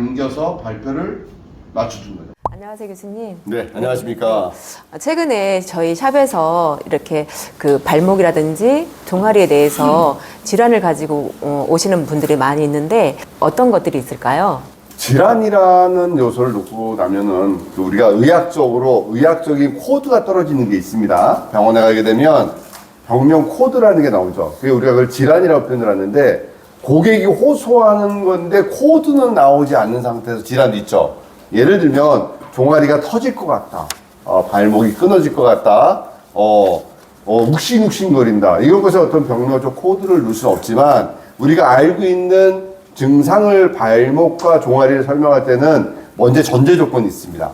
당겨서 발뼈를 맞춰준 거예요. 안녕하세요, 교수님. 네, 안녕하십니까. 최근에 저희 샵에서 이렇게 그 발목이라든지 종아리에 대해서 질환을 가지고 오시는 분들이 많이 있는데 어떤 것들이 있을까요? 질환이라는 요소를 놓고 나면은 우리가 의학적인 코드가 떨어지는 게 있습니다. 병원에 가게 되면 병명 코드라는 게 나오죠. 그게 우리가 그걸 질환이라고 표현을 하는데 고객이 호소하는 건데 코드는 나오지 않는 상태에서 질환도 있죠. 예를 들면 종아리가 터질 것 같다. 발목이 끊어질 것 같다. 욱신욱신거린다. 이런 것에 어떤 병명적 코드를 넣을 수는 없지만 우리가 알고 있는 증상을 발목과 종아리를 설명할 때는 먼저 전제 조건이 있습니다.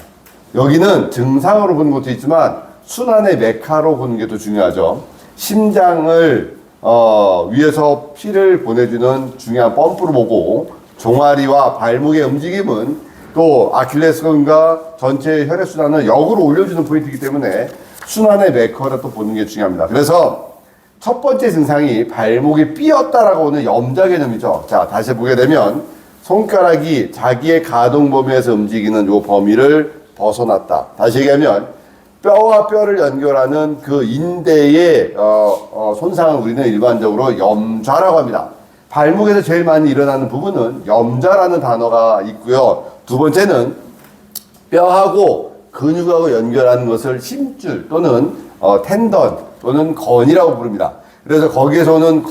여기는 증상으로 보는 것도 있지만 순환의 메카로 보는 게 더 중요하죠. 심장을 위에서 피를 보내주는 중요한 펌프로 보고 종아리와 발목의 움직임은 또 아킬레스건과 전체 혈액순환을 역으로 올려주는 포인트이기 때문에 순환의 메커를 또 보는 게 중요합니다. 그래서 첫 번째 증상이 발목이 삐었다라고 하는 염자 개념이죠. 자, 다시 보게 되면 손가락이 자기의 가동 범위에서 움직이는 요 범위를 벗어났다. 다시 얘기하면 뼈와 뼈를 연결하는 그 인대의 손상을 우리는 일반적으로 염좌라고 합니다. 발목에서 제일 많이 일어나는 부분은 염좌라는 단어가 있고요. 두 번째는 뼈하고 근육하고 연결하는 것을 힘줄 또는 텐던 또는 건이라고 부릅니다. 그래서 거기에서 오는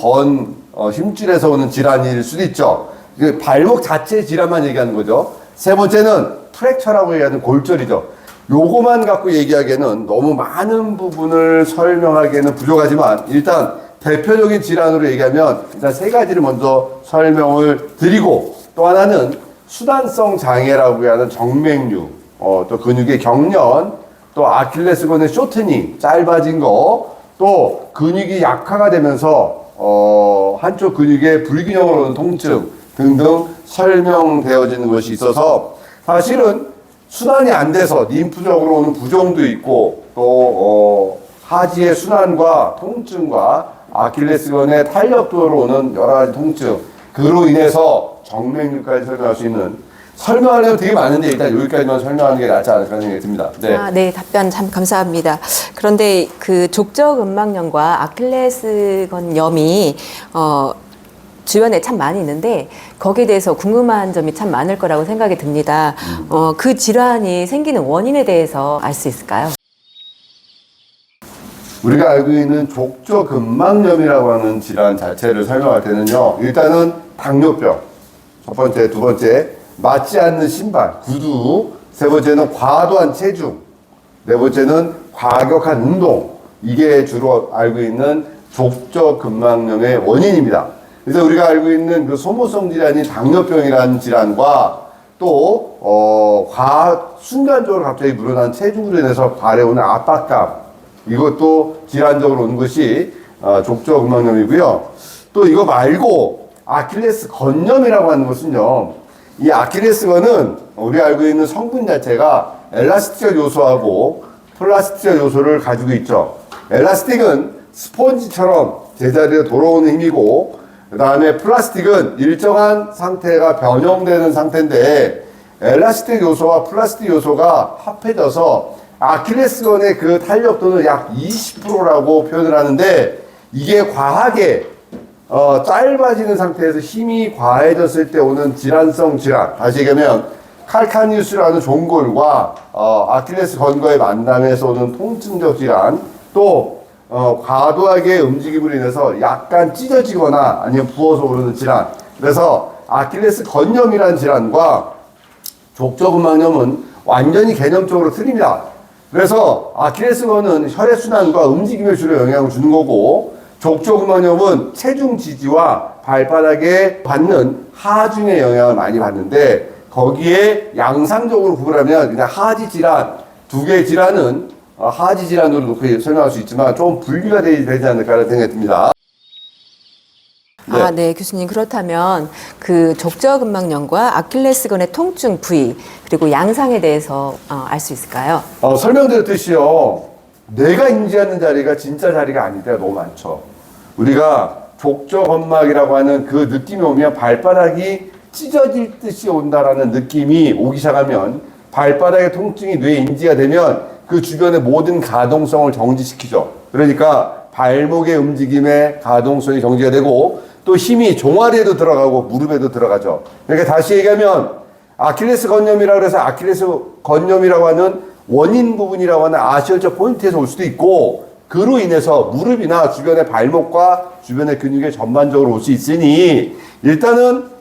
힘줄에서 오는 질환일 수도 있죠. 발목 자체의 질환만 얘기하는 거죠. 세 번째는 프랙처라고 얘기하는 골절이죠. 요거만 갖고 얘기하기에는 너무 많은 부분을 설명하기에는 부족하지만 일단 대표적인 질환으로 얘기하면 일단 세 가지를 먼저 설명을 드리고 또 하나는 수단성 장애라고 하는 정맥류, 또 근육의 경련, 또 아킬레스건의 쇼트닝, 짧아진 거, 또 근육이 약화가 되면서 한쪽 근육의 불균형으로 오는 통증 등등 설명되어지는 것이 있어서 사실은 순환이 안 돼서 림프적으로 오는 부종도 있고 또 하지의 순환과 통증과 아킬레스건의 탄력도로 오는 여러 가지 통증 그로 인해서 정맥류까지 설명할 수 있는 설명하려면 되게 많은데 일단 여기까지만 설명하는 게 낫지 않을까 생각이 듭니다. 네. 네, 답변 참 감사합니다. 그런데 그 족저근막염과 아킬레스건염이 주변에 참 많이 있는데 거기에 대해서 궁금한 점이 참 많을 거라고 생각이 듭니다. 그 질환이 생기는 원인에 대해서 알 수 있을까요? 우리가 알고 있는 족저근막염이라고 하는 질환 자체를 설명할 때는요. 일단은 당뇨병, 첫 번째, 두 번째 맞지 않는 신발, 구두, 세 번째는 과도한 체중, 네 번째는 과격한 운동. 이게 주로 알고 있는 족저근막염의 원인입니다. 그래서 우리가 알고 있는 그 소모성 질환인 당뇨병이라는 질환과 또 순간적으로 갑자기 늘어난 체중으로 인해서 발해오는 압박감 이것도 질환적으로 오는 것이 족저근막염이고요. 또 이거 말고 아킬레스 건염이라고 하는 것은요. 이 아킬레스건은 우리가 알고 있는 성분 자체가 엘라스틱 요소하고 플라스틱 요소를 가지고 있죠. 엘라스틱은 스펀지처럼 제자리에 돌아오는 힘이고 그 다음에 플라스틱은 일정한 상태가 변형되는 상태인데 엘라스틱 요소와 플라스틱 요소가 합해져서 아킬레스건의 그 탄력도는 약 20%라고 표현을 하는데 이게 과하게 짧아지는 상태에서 힘이 과해졌을 때 오는 질환성 질환 다시 얘기하면 칼카니우스라는 종골과 아킬레스 건과의 만남에서 오는 통증적 질환 또 과도하게 움직임으로 인해서 약간 찢어지거나 아니면 부어서 오르는 질환 그래서 아킬레스 건염이라는 질환과 족저근막염은 완전히 개념적으로 틀립니다. 그래서 아킬레스건은 혈액순환과 움직임에 주로 영향을 주는 거고 족저근막염은 체중 지지와 발바닥에 받는 하중의 영향을 많이 받는데 거기에 양상적으로 구분하면 그냥 하지 질환 두 개의 질환은 하지 질환으로 놓고 설명할 수 있지만 좀 분리가 되지 않을까라는 생각이 듭니다. 네. 네, 교수님. 그렇다면 그 족저근막염과 아킬레스건의 통증 부위 그리고 양상에 대해서 알 수 있을까요? 설명드렸듯이요. 내가 인지하는 자리가 진짜 자리가 아닐 때가 너무 많죠. 우리가 족저건막이라고 하는 그 느낌이 오면 발바닥이 찢어질 듯이 온다라는 느낌이 오기 시작하면 발바닥의 통증이 뇌에 인지가 되면 그 주변의 모든 가동성을 정지시키죠. 그러니까 발목의 움직임의 가동성이 정지가 되고 또 힘이 종아리에도 들어가고 무릎에도 들어가죠. 그러니까 다시 얘기하면 아킬레스 건염이라고 해서 아킬레스 건염이라고 하는 원인 부분이라고 하는 아시얼적 포인트에서 올 수도 있고 그로 인해서 무릎이나 주변의 발목과 주변의 근육에 전반적으로 올 수 있으니 일단은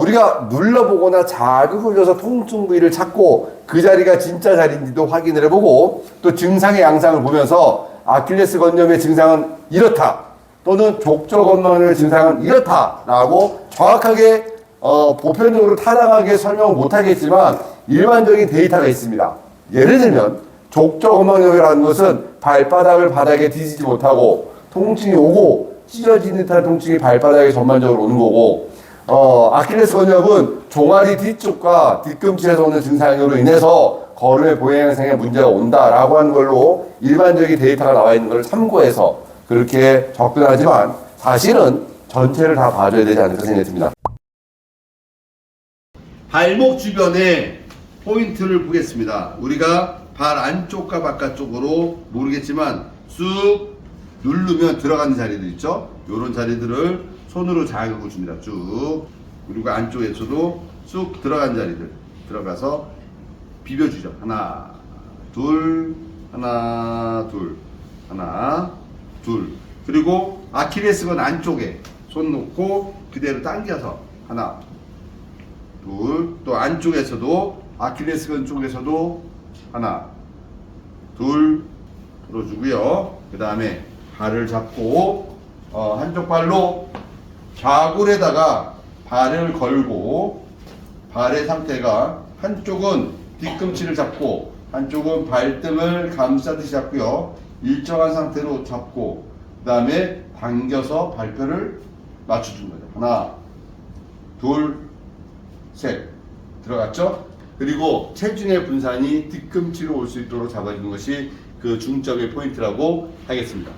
우리가 눌러보거나 자극을 줘서 통증 부위를 찾고 그 자리가 진짜 자리인지도 확인을 해보고 또 증상의 양상을 보면서 아킬레스 건염의 증상은 이렇다 또는 족저 건염의 증상은 이렇다라고 정확하게 보편적으로 타당하게 설명을 못하겠지만 일반적인 데이터가 있습니다. 예를 들면 족저 건염이라는 것은 발바닥을 바닥에 디디지 못하고 통증이 오고 찢어지는 듯한 통증이 발바닥에 전반적으로 오는 거고 아킬레스 건염은 종아리 뒤쪽과 뒤꿈치에서 오는 증상으로 인해서 걸음의 보행상에 문제가 온다라고 하는 걸로 일반적인 데이터가 나와 있는 걸 참고해서 그렇게 접근하지만 사실은 전체를 다 봐줘야 되지 않을까 생각이 듭니다. 발목 주변에 포인트를 보겠습니다. 우리가 발 안쪽과 바깥쪽으로 모르겠지만 쑥 누르면 들어가는 자리들 있죠? 이런 자리들을 손으로 자극을 줍니다. 쭉. 그리고 안쪽에서도 쑥 들어간 자리들 들어가서 비벼주죠. 하나, 둘, 하나, 둘, 하나, 둘. 그리고 아킬레스건 안쪽에 손 놓고 그대로 당겨서 하나, 둘. 또 안쪽에서도 아킬레스건 쪽에서도 하나, 둘 들어주고요. 그 다음에 발을 잡고 한쪽 발로 좌골에다가 발을 걸고 발의 상태가 한쪽은 뒤꿈치를 잡고 한쪽은 발등을 감싸듯이 잡고요. 일정한 상태로 잡고 그 다음에 당겨서 발뼈를 맞춰주는 거죠. 하나, 둘, 셋 들어갔죠? 그리고 체중의 분산이 뒤꿈치로 올 수 있도록 잡아주는 것이 그 중점의 포인트라고 하겠습니다.